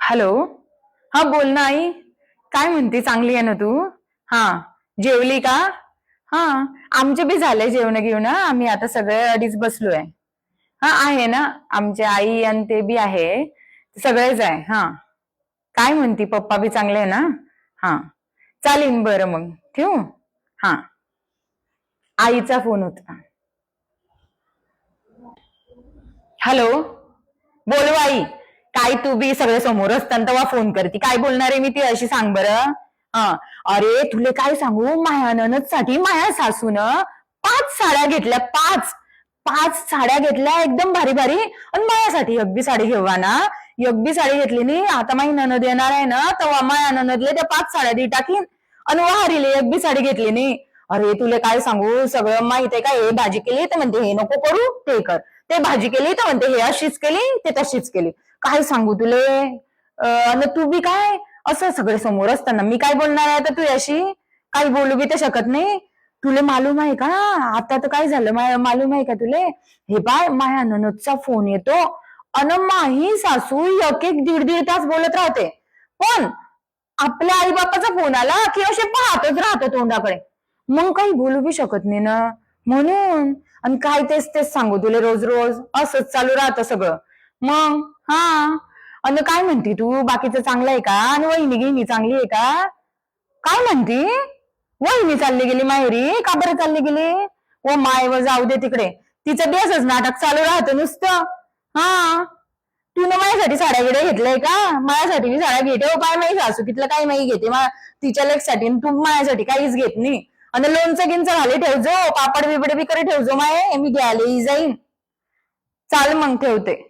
Hello. हा, बोल ना आई. काय म्हणते, चांगली आहे ना तू? हा. जेवली का? हा. आमचे बी झाले जेवण घेऊन. आम्ही आता सगळे अडीच बसलोय. हा, आहे ना. आमचे आई आणि ते बी आहे. सगळेच आहे. हा. काय म्हणती, पप्पा बी चांगले आहे ना? हा. चालेल, बरं मग ठेवू. हा. आईचा फोन होता. हॅलो. बोलू आई. काय तू बी सगळे समोर असताना तेव्हा फोन करते, काय बोलणार आहे मी ती अशी सांग बरं. हा. अरे तुले काय सांगू, माया नणद साठी माया सासून 5 साड्या घेतल्या. पाच पाच साड्या घेतल्या एकदम भारी भारी. आणि मायासाठी एक बी साडी घेवा ना. एक बी साडी घेतली नाही. आता माझी नणद येणार आहे ना, तेव्हा माया नणदले त्या 5 साड्या दी टाकीन. आणि वाहरीले एक बी साडी घेतली नाही. अरे तुले काय सांगू, सगळं माहित आहे का. हे भाजी केली तर म्हणते हे नको करू, ते कर. ते भाजी केली तर म्हणते हे अशीच केली, ते तशीच केली. काय सांगू तुले. आणि तू बी काय असं सगळे समोर असताना मी काय बोलणार आहे आता तू याशी. काही बोलू बी तर शकत नाही. तुले मालूम आहे का आता तर काय झालं, मालूम आहे का तुले. हे बाय, माया ननदचा फोन येतो. अन माही सासू एक एक दीड दीड तास बोलत राहते. पण आपल्या आई बापाचा फोन आला की असे पाहतच राहतो तोंडाकडे. मग काही बोलू बी शकत नाही ना. म्हणून. आणि काय तेच तेच सांगू तुले, रोज रोज असंच चालू राहतं सगळं. मग. हा. आणि काय म्हणती तू, बाकीचं चांगलं आहे का. आणि वहिनी गिहिनी चांगली आहे का. काय म्हणती. वहिनी चालली गेली माहेरी, का बरं चालली गेली. ओ माय, व जाऊ दे तिकडे. तिचं बेसच नाटक चालू राहतं नुसतं. हा. तू ना माझ्यासाठी साड्या गिड्या घेतलंय का. माझ्यासाठी मी साड्या घेते हो काय, माही सासू तिथलं काही माही घेते तिच्या लेकसाठी. तू माझ्यासाठी काहीच घेत नाही. आणि लोणचं गिंच घाले ठेवजो, पापड बिपड बी करे ठेवजो माये, मी घ्यायला जाईन. चाल मग ठेवते.